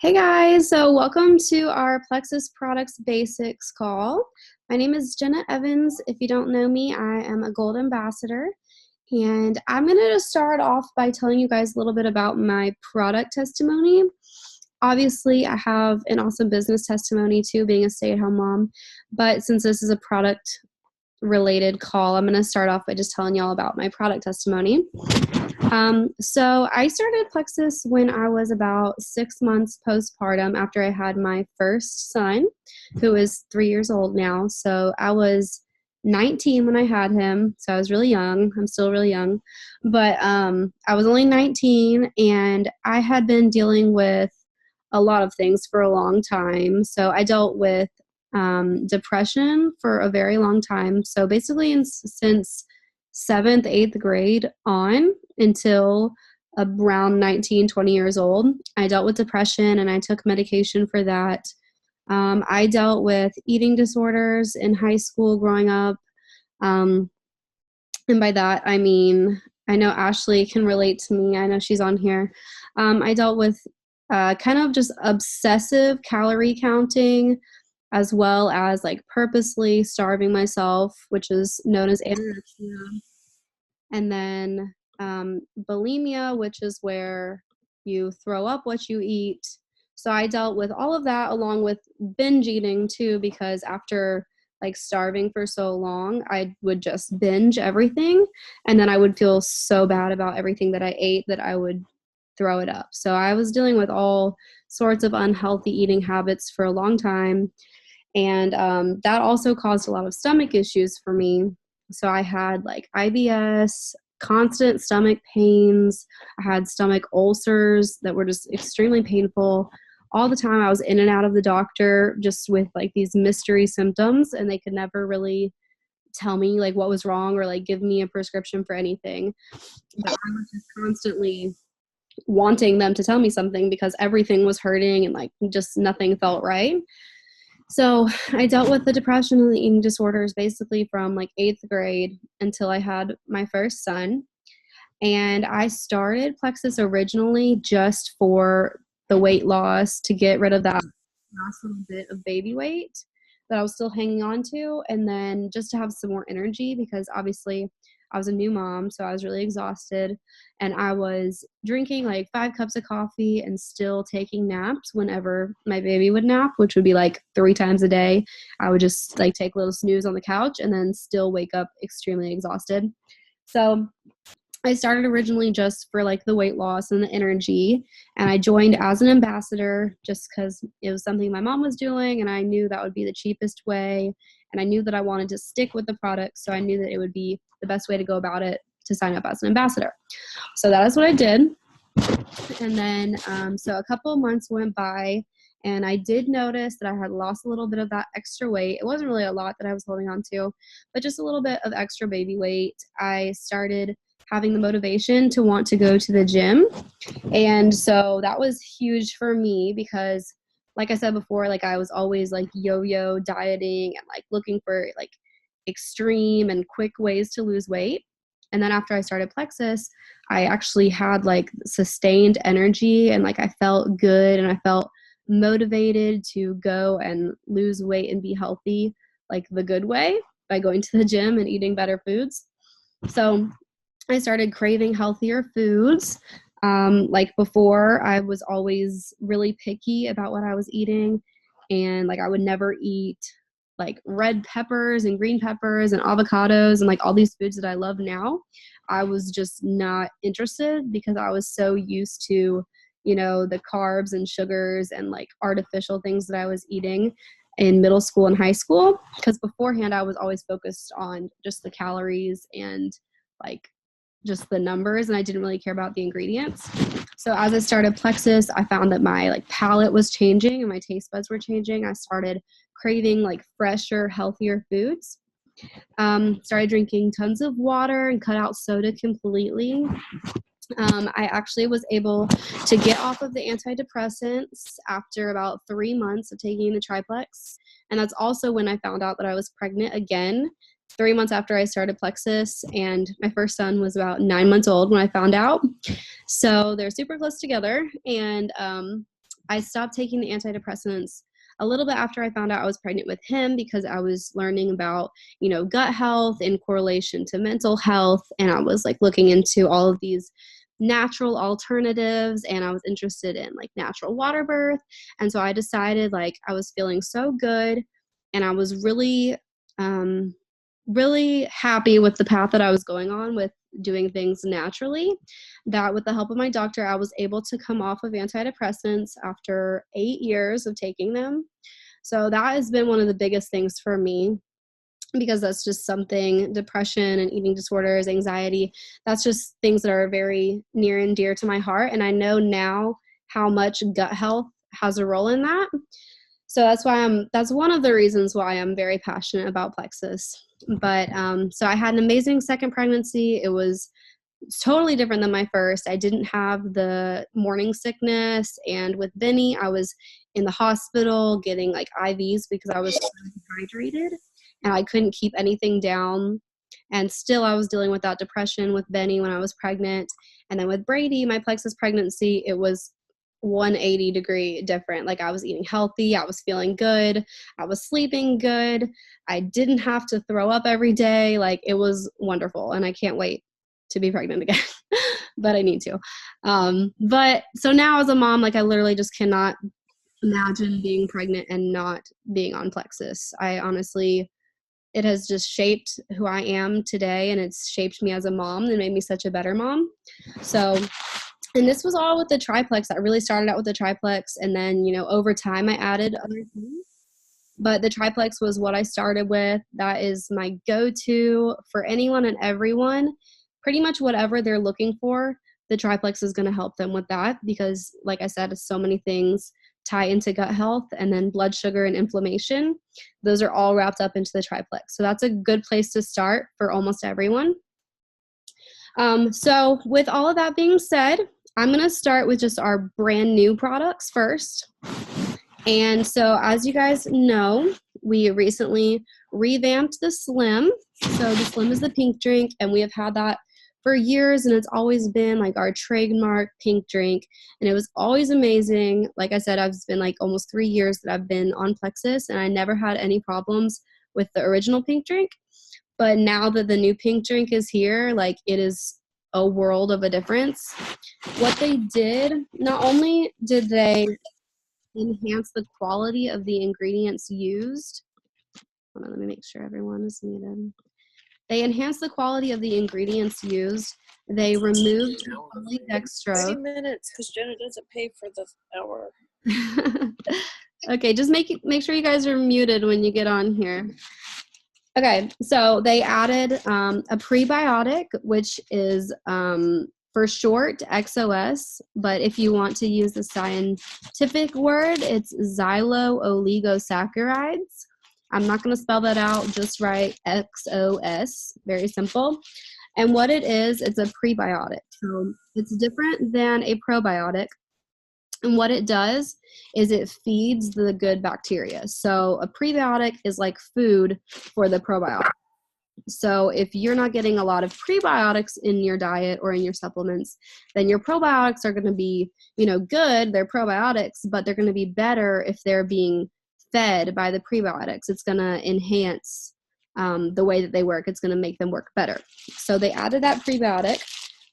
Hey guys, so welcome to our Plexus Products Basics call. My name is Jenna Evans. If you don't know me, I am a Gold Ambassador. And I'm going to just start off by telling you guys a little bit about my product testimony. Obviously, I have an awesome business testimony too, being a stay-at-home mom. But since this is a product related call, I'm going to start off by just telling y'all about my product testimony. So I started Plexus when I was about 6 months postpartum after I had my first son, who is 3 years old now. So I was 19 when I had him, so I was really young. I'm still really young, but I was only 19, and I had been dealing with a lot of things for a long time. So I dealt with depression for a very long time. So basically, since seventh, eighth grade on until around 19, 20 years old, I dealt with depression and I took medication for that. I dealt with eating disorders in high school growing up. And by that, I mean, I know Ashley can relate to me. I know she's on here. I dealt with kind of just obsessive calorie counting, as well as like purposely starving myself, which is known as anorexia. And then bulimia, which is where you throw up what you eat. So I dealt with all of that along with binge eating too, because after like starving for so long, I would just binge everything. And then I would feel so bad about everything that I ate that I would throw it up. So I was dealing with all sorts of unhealthy eating habits for a long time. And that also caused a lot of stomach issues for me. So I had like IBS, constant stomach pains. I had stomach ulcers that were just extremely painful. All the time I was in and out of the doctor just with like these mystery symptoms, and they could never really tell me like what was wrong or like give me a prescription for anything. But I was just constantly wanting them to tell me something because everything was hurting and like just nothing felt right. So I dealt with the depression and the eating disorders basically from like eighth grade until I had my first son. And I started Plexus originally just for the weight loss, to get rid of that last little bit of baby weight that I was still hanging on to, and then just to have some more energy because obviously I was a new mom, so I was really exhausted, and I was drinking like 5 cups of coffee and still taking naps whenever my baby would nap, which would be like 3 times a day. I would just like take a little snooze on the couch and then still wake up extremely exhausted. So I started originally just for like the weight loss and the energy, and I joined as an ambassador just because it was something my mom was doing, and I knew that would be the cheapest way, and I knew that I wanted to stick with the product, so I knew that it would be the best way to go about it to sign up as an ambassador. So that is what I did. And then so a couple of months went by, and I did notice that I had lost a little bit of that extra weight. It wasn't really a lot that I was holding on to, but just a little bit of extra baby weight. I started having the motivation to want to go to the gym. And so that was huge for me because, like I said before, like I was always like yo-yo dieting and like looking for like extreme and quick ways to lose weight. And then after I started Plexus, I actually had like sustained energy, and like I felt good and I felt motivated to go and lose weight and be healthy like the good way by going to the gym and eating better foods. So I started craving healthier foods. Like before, I was always really picky about what I was eating, and like I would never eat like red peppers and green peppers and avocados and like all these foods that I love now. I was just not interested because I was so used to, you know, the carbs and sugars and like artificial things that I was eating in middle school and high school. Because beforehand, I was always focused on just the calories and like just the numbers, and I didn't really care about the ingredients. So as I started Plexus, I found that my like palate was changing and my taste buds were changing. I started craving like fresher, healthier foods. Started drinking tons of water and cut out soda completely. I actually was able to get off of the antidepressants after about 3 months of taking the triplex. And that's also when I found out that I was pregnant again, 3 months after I started Plexus. And my first son was about 9 months old when I found out. So they're super close together. And I stopped taking the antidepressants a little bit after I found out I was pregnant with him, because I was learning about, gut health in correlation to mental health. And I was like looking into all of these natural alternatives, and I was interested in like natural water birth. And so I decided, like, I was feeling so good, and I was really happy with the path that I was going on with doing things naturally, that with the help of my doctor, I was able to come off of antidepressants after 8 years of taking them. So that has been one of the biggest things for me, because that's just something, depression and eating disorders, anxiety, that's just things that are very near and dear to my heart. And I know now how much gut health has a role in that. So that's one of the reasons why I'm very passionate about Plexus. But so I had an amazing second pregnancy. It was totally different than my first. I didn't have the morning sickness. And with Benny, I was in the hospital getting like IVs because I was dehydrated and I couldn't keep anything down. And still I was dealing with that depression with Benny when I was pregnant. And then with Brady, my Plexus pregnancy, it was 180-degree different. Like, I was eating healthy, I was feeling good, I was sleeping good, I didn't have to throw up every day. Like, it was wonderful, and I can't wait to be pregnant again. But I need to. But so now as a mom, like, I literally just cannot imagine being pregnant and not being on Plexus. I honestly, it has just shaped who I am today, and it's shaped me as a mom and made me such a better mom. So, and this was all with the triplex. I really started out with the triplex, and then, over time I added other things. But the triplex was what I started with. That is my go-to for anyone and everyone. Pretty much whatever they're looking for, the triplex is going to help them with that, because, like I said, so many things tie into gut health, and then blood sugar and inflammation. Those are all wrapped up into the triplex. So that's a good place to start for almost everyone. So with all of that being said, I'm going to start with just our brand new products first. And so, as you guys know, we recently revamped the Slim. So the Slim is the pink drink, and we have had that for years, and it's always been like our trademark pink drink, and it was always amazing. Like I said, it's been like almost 3 years that I've been on Plexus, and I never had any problems with the original pink drink. But now that the new pink drink is here, like, it is a world of a difference. What they did, not only did they enhance the quality of the ingredients used, hold on, let me make sure everyone is muted. They enhanced the quality of the ingredients used. They removed dextrose. 30 minutes, because Jenna doesn't pay for the hour. Okay, just make sure you guys are muted when you get on here. Okay, so they added a prebiotic, which is for short XOS, but if you want to use the scientific word, it's xylo-oligosaccharides. I'm not going to spell that out, just write XOS, very simple. And what it is, it's a prebiotic. So it's different than a probiotic. And what it does is it feeds the good bacteria. So a prebiotic is like food for the probiotic. So if you're not getting a lot of prebiotics in your diet or in your supplements, then your probiotics are going to be, good. They're probiotics, but they're going to be better if they're being fed by the prebiotics. It's going to enhance the way that they work. It's going to make them work better. So they added that prebiotic,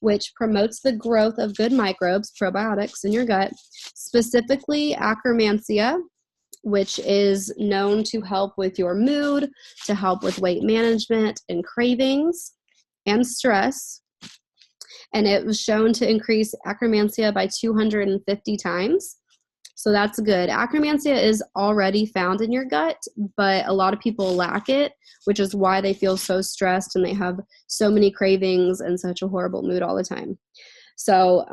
which promotes the growth of good microbes, probiotics, in your gut, specifically Akkermansia, which is known to help with your mood, to help with weight management and cravings and stress. And it was shown to increase Akkermansia by 250 times. So that's good. Akkermansia is already found in your gut, but a lot of people lack it, which is why they feel so stressed and they have so many cravings and such a horrible mood all the time. So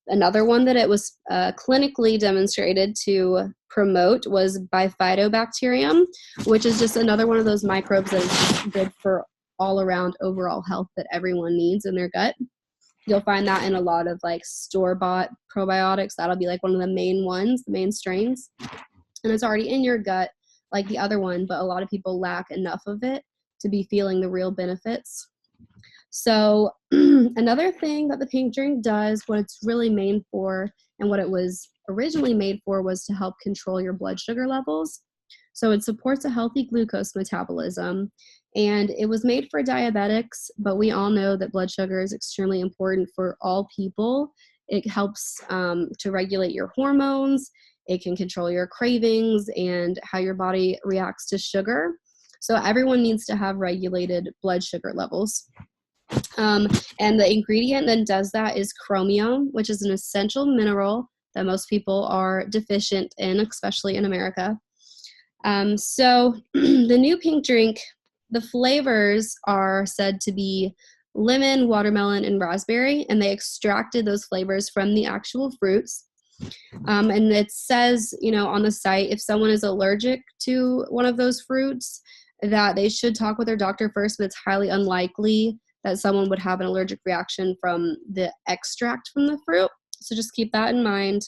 another one that it was clinically demonstrated to promote was Bifidobacterium, which is just another one of those microbes that is good for all around overall health that everyone needs in their gut. You'll find that in a lot of like store-bought probiotics. That'll be like one of the main ones, the main strains. And it's already in your gut like the other one, but a lot of people lack enough of it to be feeling the real benefits. So another thing that the pink drink does, what it's really made for, And what it was originally made for was to help control your blood sugar levels. So it supports a healthy glucose metabolism. And it was made for diabetics, but we all know that blood sugar is extremely important for all people. It helps to regulate your hormones. It can control your cravings and how your body reacts to sugar. So everyone needs to have regulated blood sugar levels. And the ingredient that does that is chromium, which is an essential mineral that most people are deficient in, especially in America. So the new pink drink, the flavors are said to be lemon, watermelon, and raspberry, and they extracted those flavors from the actual fruits. And it says, on the site, if someone is allergic to one of those fruits, that they should talk with their doctor first, but it's highly unlikely that someone would have an allergic reaction from the extract from the fruit. So just keep that in mind.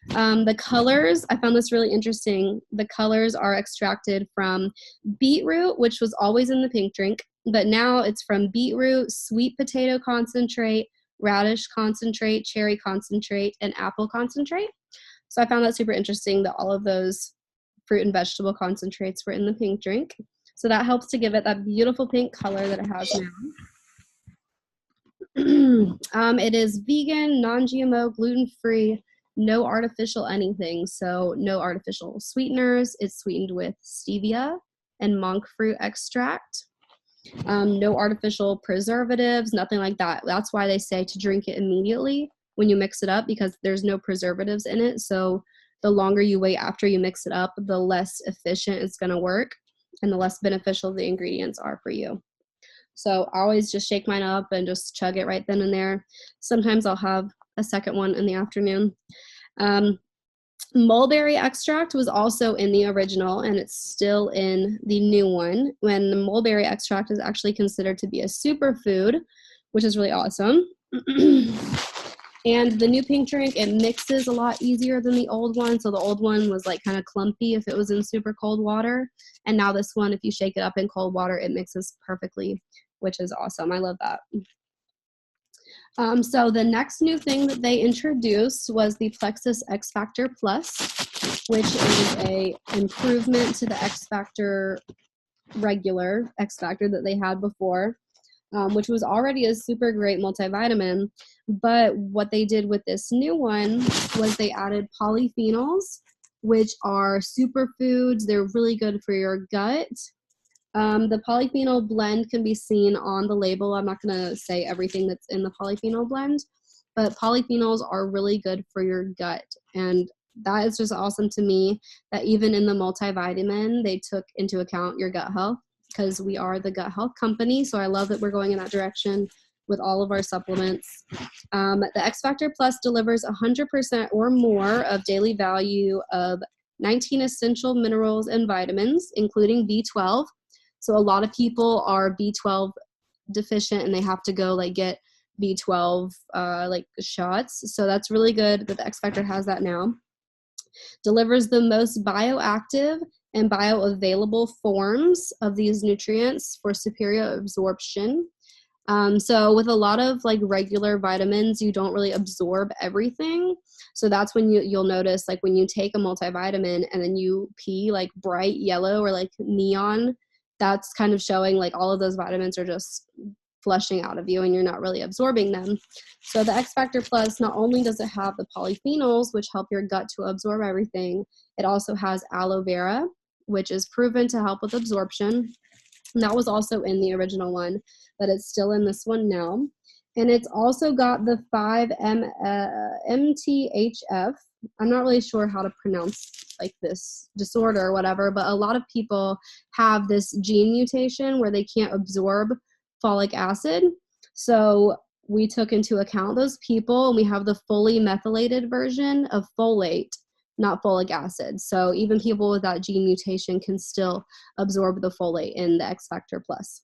The colors, I found this really interesting. The colors are extracted from beetroot, which was always in the pink drink, but now it's from beetroot, sweet potato concentrate, radish concentrate, cherry concentrate, and apple concentrate. So I found that super interesting that all of those fruit and vegetable concentrates were in the pink drink. So that helps to give it that beautiful pink color that it has now. It is vegan, non-GMO, gluten-free, no artificial anything. So no artificial sweeteners. It's sweetened with stevia and monk fruit extract. No artificial preservatives, nothing like that. That's why they say to drink it immediately when you mix it up, because there's no preservatives in it. So the longer you wait after you mix it up, the less efficient it's going to work and the less beneficial the ingredients are for you. So I always just shake mine up and just chug it right then and there. Sometimes I'll have a second one in the afternoon. Mulberry extract was also in the original, and it's still in the new one, when the mulberry extract is actually considered to be a superfood, which is really awesome. And the new pink drink, it mixes a lot easier than the old one. So the old one was like kind of clumpy if it was in super cold water. And now this one, if you shake it up in cold water, it mixes perfectly, which is awesome. I love that. So the next new thing that they introduced was the Plexus X Factor Plus, which is a improvement to the X Factor regular X Factor that they had before, which was already a super great multivitamin. But what they did with this new one was they added polyphenols, which are superfoods. They're really good for your gut. The polyphenol blend can be seen on the label. I'm not going to say everything that's in the polyphenol blend, but polyphenols are really good for your gut. And that is just awesome to me that even in the multivitamin, they took into account your gut health, because we are the gut health company. So I love that we're going in that direction with all of our supplements. The X Factor Plus delivers 100% or more of daily value of 19 essential minerals and vitamins, including B12. So a lot of people are B12 deficient and they have to go get B12 shots. So that's really good that the X Factor has that now. Delivers the most bioactive and bioavailable forms of these nutrients for superior absorption. So with a lot of regular vitamins, you don't really absorb everything. So that's when you'll notice when you take a multivitamin and then you pee bright yellow or neon, that's kind of showing all of those vitamins are just flushing out of you and you're not really absorbing them. So the X Factor Plus, not only does it have the polyphenols, which help your gut to absorb everything, it also has aloe vera, which is proven to help with absorption. And that was also in the original one, but it's still in this one now. And it's also got the 5-MTHF. I'm not really sure how to pronounce this disorder or whatever, but a lot of people have this gene mutation where they can't absorb folic acid. So we took into account those people, and we have the fully methylated version of folate, not folic acid. So even people with that gene mutation can still absorb the folate in the X Factor Plus.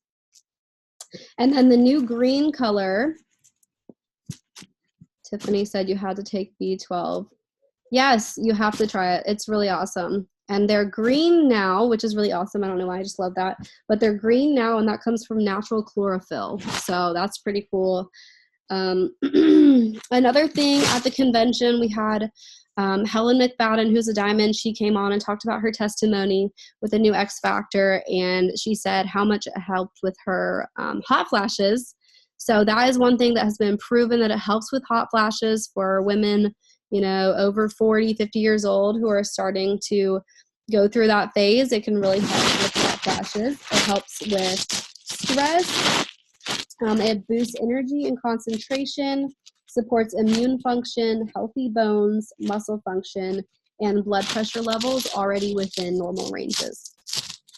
And then the new green color, Tiffany said you had to take B12. Yes, you have to try it. It's really awesome. And they're green now, which is really awesome. I don't know why, I just love that. But they're green now, and that comes from natural chlorophyll. So that's pretty cool. Another thing at the convention, we had Helen McFadden, who's a diamond. She came on and talked about her testimony with the new X Factor, and she said how much it helped with her hot flashes. So that is one thing that has been proven, that it helps with hot flashes for women, over 40, 50 years old who are starting to go through that phase. It can really help with hot flashes. It helps with stress. It boosts energy and concentration, supports immune function, healthy bones, muscle function, and blood pressure levels already within normal ranges.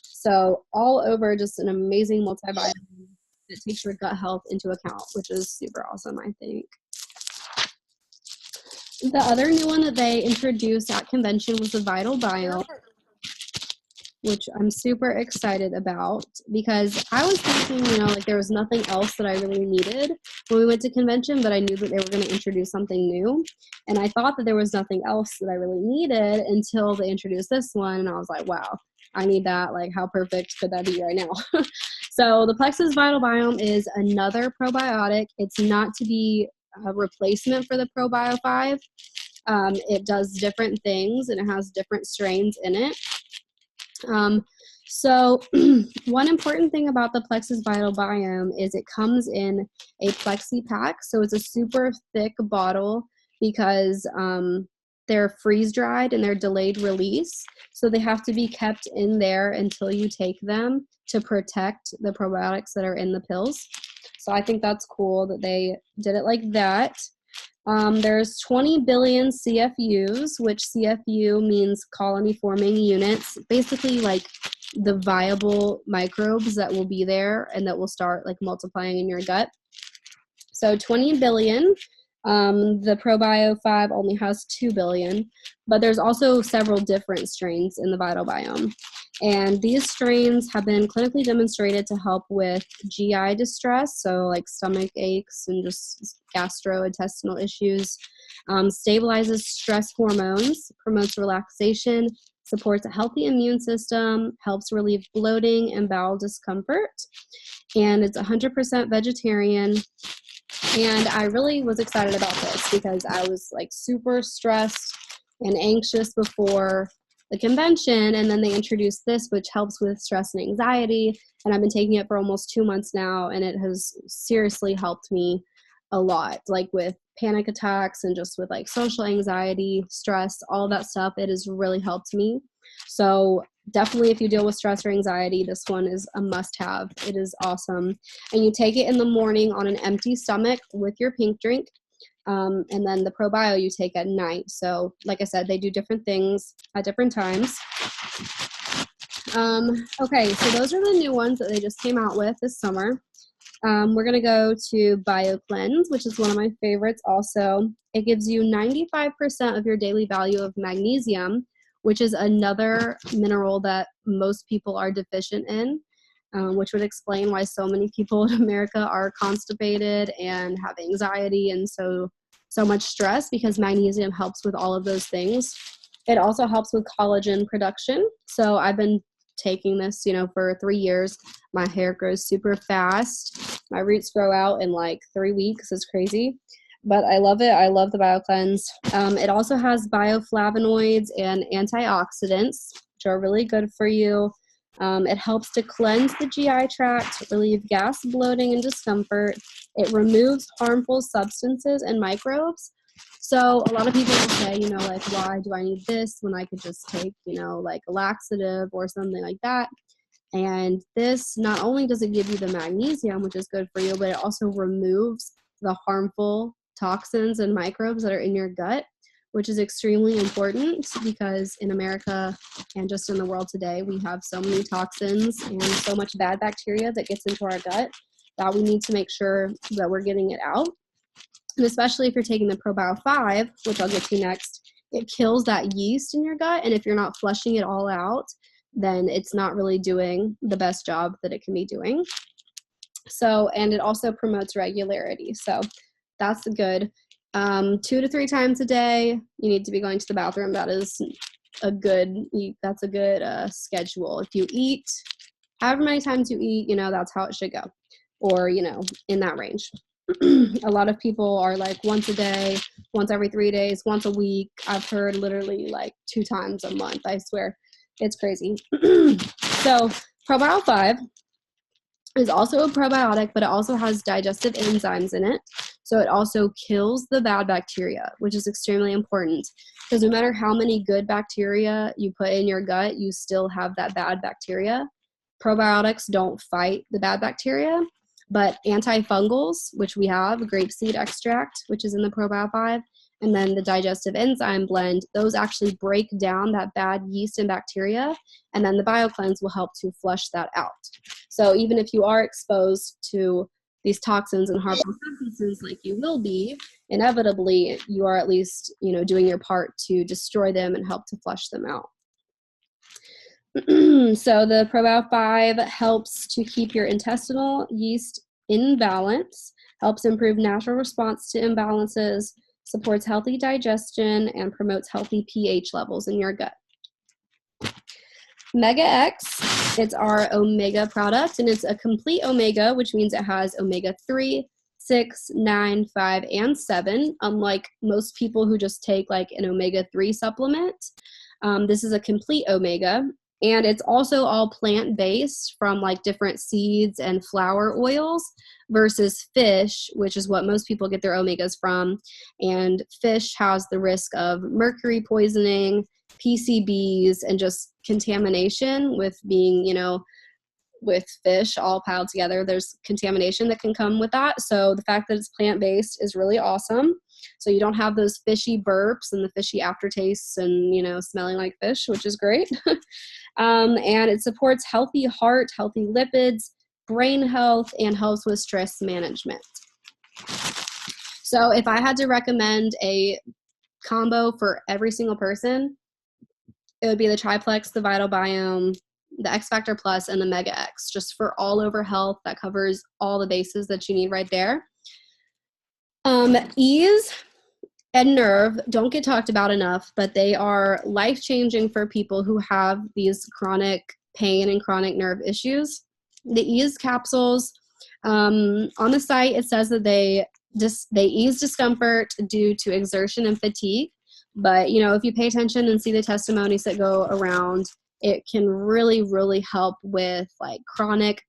So all over, just an amazing multivitamin that takes your gut health into account, which is super awesome, I think. The other new one that they introduced at convention was the Vital Biome, which I'm super excited about, because I was thinking, like there was nothing else that I really needed when we went to convention, but I knew that they were going to introduce something new. And I thought that there was nothing else that I really needed until they introduced this one. And I was like, wow, I need that. Like, how perfect could that be right now? So the Plexus Vital Biome is another probiotic. It's not to be a replacement for the ProBio 5. It does different things, and it has different strains in it. So one important thing about the Plexus Vital Biome is it comes in a Plexi pack. So it's a super thick bottle because they're freeze dried and they're delayed release. So they have to be kept in there until you take them to protect the probiotics that are in the pills. So I think that's cool that they did it like that. There's 20 billion CFUs, which CFU means colony forming units, basically like the viable microbes that will be there and that will start like multiplying in your gut. So 20 billion. The ProBio 5 only has 2 billion, but there's also several different strains in the Vital Biome. And these strains have been clinically demonstrated to help with GI distress, so like stomach aches and just gastrointestinal issues, stabilizes stress hormones, promotes relaxation, supports a healthy immune system, helps relieve bloating and bowel discomfort, and it's 100% vegetarian. And I really was excited about this because I was like super stressed and anxious before the convention, and then they introduced this, which helps with stress and anxiety, and I've been taking it for almost 2 months now, and it has seriously helped me a lot, like with panic attacks and just with like social anxiety, stress, all of that stuff. It has really helped me. So definitely, if you deal with stress or anxiety, this one is a must-have. It is awesome. And you take it in the morning on an empty stomach with your pink drink. And then the ProBio you take at night. So like I said, they do different things at different times. Okay, so those are the new ones that they just came out with this summer. We're going to go to BioCleanse, which is one of my favorites also. It gives you 95% of your daily value of magnesium, which is another mineral that most people are deficient in, which would explain why so many people in America are constipated and have anxiety and so much stress, because magnesium helps with all of those things. It also helps with collagen production. So I've been taking this, for 3 years. My hair grows super fast. My roots grow out in like 3 weeks. It's crazy. But I love it. I love the BioCleanse. It also has bioflavonoids and antioxidants, which are really good for you. It helps to cleanse the GI tract, relieve gas, bloating, and discomfort. It removes harmful substances and microbes. So a lot of people will say, like, why do I need this when I could just take, like a laxative or something like that? And this, not only does it give you the magnesium, which is good for you, but it also removes the harmful toxins and microbes that are in your gut, which is extremely important because in America and just in the world today, we have so many toxins and so much bad bacteria that gets into our gut that we need to make sure that we're getting it out. And especially if you're taking the ProBio 5, which I'll get to next, it kills that yeast in your gut. And if you're not flushing it all out, then it's not really doing the best job that it can be doing. So, and it also promotes regularity. So that's good. 2 to 3 times a day, you need to be going to the bathroom. That is a good, schedule. If you eat, however many times you eat, that's how it should go. Or, in that range. A lot of people are like once a day, once every 3 days, once a week. I've heard literally like 2 times a month. I swear, it's crazy. So Probio 5 is also a probiotic, but it also has digestive enzymes in it. So it also kills the bad bacteria, which is extremely important because no matter how many good bacteria you put in your gut, you still have that bad bacteria. Probiotics don't fight the bad bacteria, but antifungals, which we have, grapeseed extract, which is in the Probio 5, and then the digestive enzyme blend, those actually break down that bad yeast and bacteria, and then the BioCleanse will help to flush that out. So even if you are exposed to these toxins and harmful substances like you will be, inevitably, you are at least, doing your part to destroy them and help to flush them out. So the Probio 5 helps to keep your intestinal yeast in balance, helps improve natural response to imbalances, supports healthy digestion, and promotes healthy pH levels in your gut. Mega X, it's our omega product, and it's a complete omega, which means it has omega 3, 6, 9, 5, and 7, unlike most people who just take like an omega 3 supplement. This is a complete omega, and it's also all plant-based from like different seeds and flower oils versus fish, which is what most people get their omegas from. And fish has the risk of mercury poisoning, PCBs, and just contamination with being, with fish all piled together. There's contamination that can come with that. So the fact that it's plant-based is really awesome. So you don't have those fishy burps and the fishy aftertastes and, smelling like fish, which is great. And it supports healthy heart, healthy lipids, brain health, and helps with stress management. So if I had to recommend a combo for every single person, it would be the Triplex, the Vital Biome, the X Factor Plus, and the Mega X, just for all over health. That covers all the bases that you need right there. Ease and nerve don't get talked about enough, but they are life-changing for people who have these chronic pain and chronic nerve issues. The Ease capsules, on the site, it says that they ease discomfort due to exertion and fatigue. But, if you pay attention and see the testimonies that go around, it can really, really help with like chronic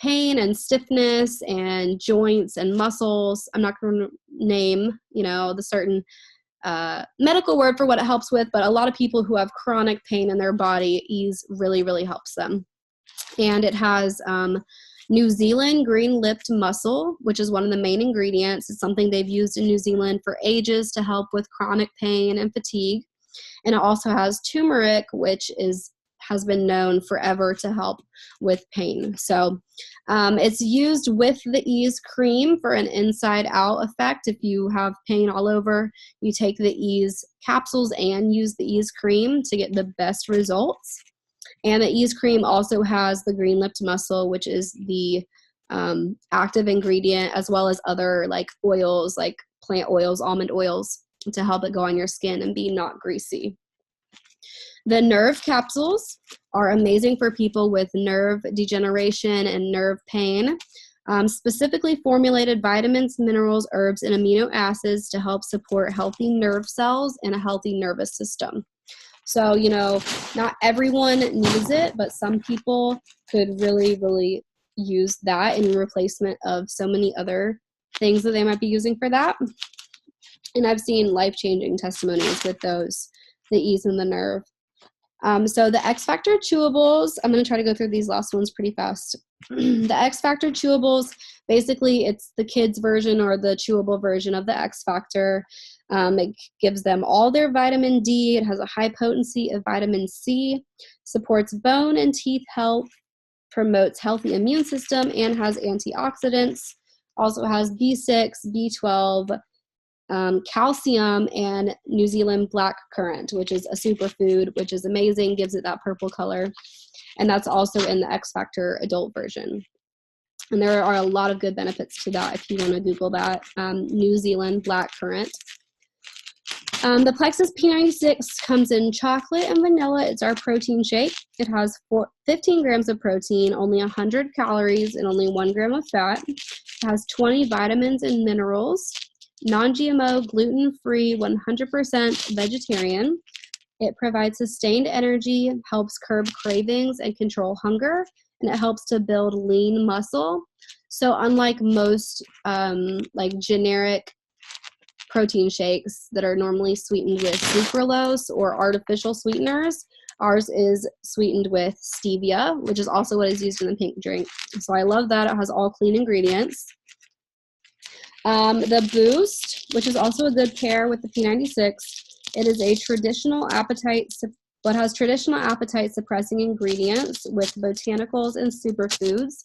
pain and stiffness and joints and muscles. I'm not going to name, the certain medical word for what it helps with, but a lot of people who have chronic pain in their body, Ease really, really helps them. And it has New Zealand green-lipped mussel, which is one of the main ingredients. It's something they've used in New Zealand for ages to help with chronic pain and fatigue. And it also has turmeric, which has been known forever to help with pain. So it's used with the Ease cream for an inside-out effect. If you have pain all over, you take the Ease capsules and use the Ease cream to get the best results. And the Ease cream also has the green-lipped mussel, which is the active ingredient, as well as other like oils, like plant oils, almond oils, to help it go on your skin and be not greasy. The nerve capsules are amazing for people with nerve degeneration and nerve pain. Specifically formulated vitamins, minerals, herbs, and amino acids to help support healthy nerve cells and a healthy nervous system. So, not everyone needs it, but some people could really, really use that in replacement of so many other things that they might be using for that. And I've seen life-changing testimonies with those, the Ease and the nerve. So the X Factor chewables, I'm going to try to go through these last ones pretty fast. The X Factor chewables, basically it's the kids version or the chewable version of the X Factor. It gives them all their vitamin D. It has a high potency of vitamin C, supports bone and teeth health, promotes healthy immune system, and has antioxidants. Also has B6, B12, calcium, and New Zealand black currant, which is a superfood, which is amazing, gives it that purple color. And that's also in the X Factor adult version. And there are a lot of good benefits to that if you want to Google that, New Zealand black currant. The Plexus P96 comes in chocolate and vanilla. It's our protein shake. It has 15 grams of protein, only 100 calories, and only 1 gram of fat. It has 20 vitamins and minerals, non-GMO, gluten-free, 100% vegetarian. It provides sustained energy, helps curb cravings and control hunger, and it helps to build lean muscle. So unlike most like generic protein shakes that are normally sweetened with sucralose or artificial sweeteners, ours is sweetened with stevia, which is also what is used in the pink drink. So I love that. It has all clean ingredients. The Boost, which is also a good pair with the P96, it is a traditional appetite, but has traditional appetite suppressing ingredients with botanicals and superfoods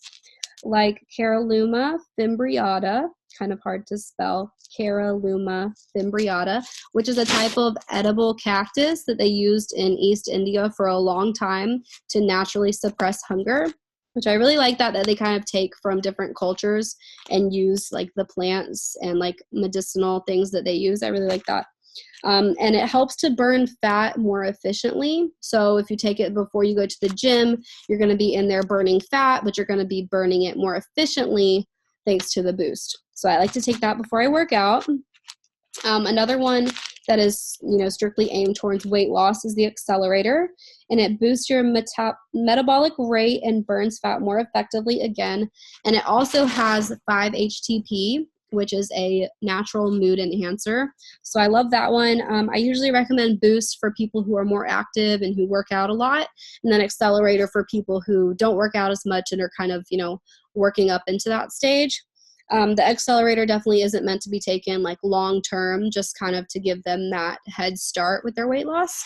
like Caralluma fimbriata, kind of hard to spell, Caralluma fimbriata, which is a type of edible cactus that they used in East India for a long time to naturally suppress hunger, which I really like that they kind of take from different cultures and use like the plants and like medicinal things that they use. I really like that. And it helps to burn fat more efficiently. So if you take it before you go to the gym, you're going to be in there burning fat, but you're going to be burning it more efficiently thanks to the Boost. So I like to take that before I work out. Another one that is, strictly aimed towards weight loss is the Accelerator, and it boosts your metabolic rate and burns fat more effectively again. And it also has 5-HTP, which is a natural mood enhancer. So I love that one. I usually recommend Boost for people who are more active and who work out a lot, and then Accelerator for people who don't work out as much and are kind of, working up into that stage. The Accelerator definitely isn't meant to be taken like long term, just kind of to give them that head start with their weight loss.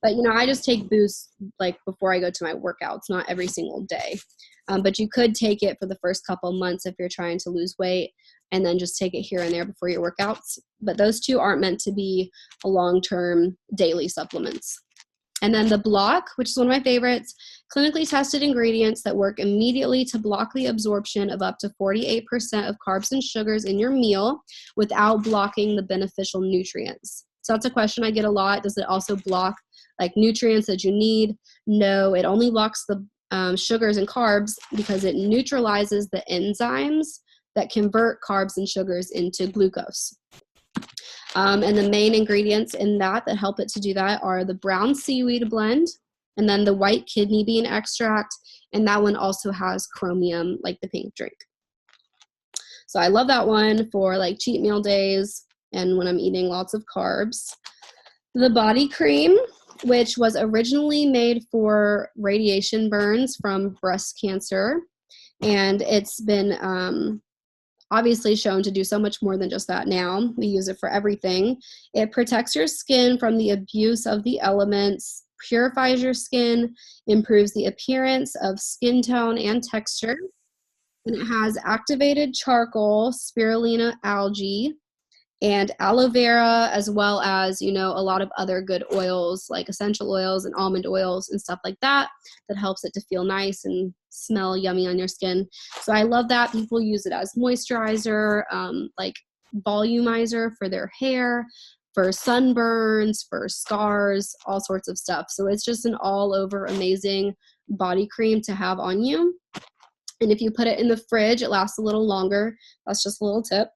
But, I just take Boost like before I go to my workouts, not every single day. But you could take it for the first couple months if you're trying to lose weight, and then just take it here and there before your workouts. But those two aren't meant to be long-term daily supplements. And then the Block, which is one of my favorites, clinically tested ingredients that work immediately to block the absorption of up to 48% of carbs and sugars in your meal without blocking the beneficial nutrients. So that's a question I get a lot. Does it also block like nutrients that you need? No, it only blocks the sugars and carbs because it neutralizes the enzymes that convert carbs and sugars into glucose. And the main ingredients in that help it to do that are the brown seaweed blend, and then the white kidney bean extract, and that one also has chromium like the pink drink. So I love that one for like cheat meal days and when I'm eating lots of carbs. The body cream, which was originally made for radiation burns from breast cancer, and it's been obviously shown to do so much more than just that now. We use it for everything. It protects your skin from the abuse of the elements, purifies your skin, improves the appearance of skin tone and texture. And it has activated charcoal, spirulina algae, and aloe vera, as well as, a lot of other good oils like essential oils and almond oils and stuff like that, that helps it to feel nice and smell yummy on your skin. So I love that. People use it as moisturizer, like volumizer for their hair, for sunburns, for scars, all sorts of stuff. So it's just an all over amazing body cream to have on you. And if you put it in the fridge, it lasts a little longer. That's just a little tip.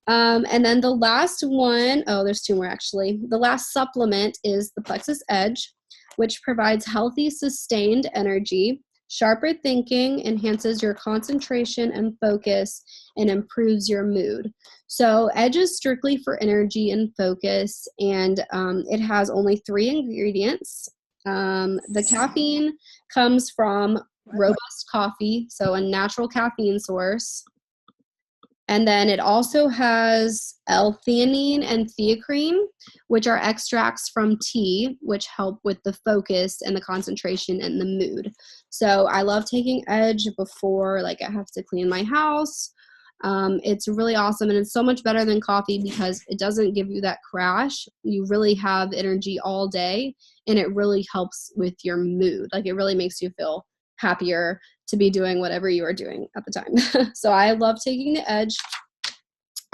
And then the last one, there's two more actually. The last supplement is the Plexus Edge, which provides healthy, sustained energy, sharper thinking, enhances your concentration and focus, and improves your mood. So Edge is strictly for energy and focus, and it has only 3 ingredients. The caffeine comes from robust coffee, so a natural caffeine source. And then it also has L-theanine and theacrine, which are extracts from tea, which help with the focus and the concentration and the mood. So I love taking Edge before, like, I have to clean my house. It's really awesome, and it's so much better than coffee because it doesn't give you that crash. You really have energy all day, and it really helps with your mood. Like, it really makes you feel happier to be doing whatever you are doing at the time. So I love taking the Edge.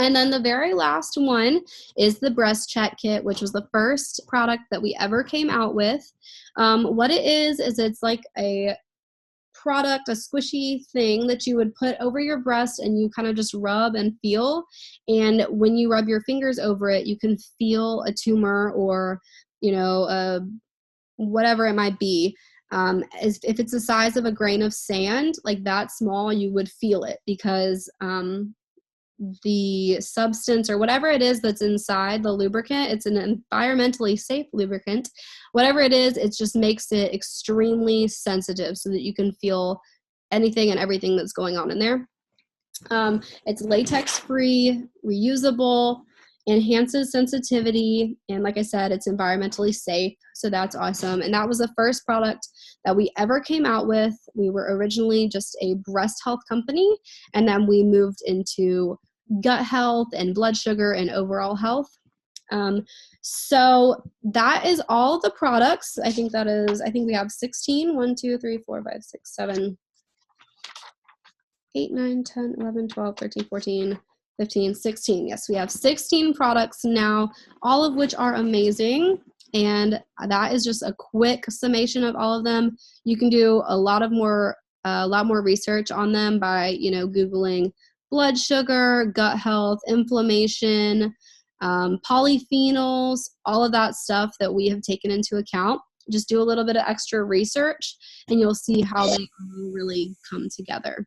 And then the very last one is the breast check kit, which was the first product that we ever came out with. What it is it's like a product, a squishy thing that you would put over your breast and you kind of just rub and feel. And when you rub your fingers over it, you can feel a tumor or, whatever it might be. If it's the size of a grain of sand, like that small, you would feel it because the substance or whatever it is that's inside the lubricant, it's an environmentally safe lubricant. Whatever it is, it just makes it extremely sensitive so that you can feel anything and everything that's going on in there. It's latex free, reusable, enhances sensitivity, and like I said, it's environmentally safe, so that's awesome. And that was the first product that we ever came out with. We were originally just a breast health company, and then we moved into gut health and blood sugar and overall health. So that is all the products. I think we have 16, 1, 2, 3, 4, 5, 6, 7, 8, 9, 10, 11, 12, 13, 14, 15, 16. Yes, we have 16 products now, all of which are amazing. And that is just a quick summation of all of them. You can do a lot more research on them by, Googling blood sugar, gut health, inflammation, polyphenols, all of that stuff that we have taken into account. Just do a little bit of extra research and you'll see how they all really come together.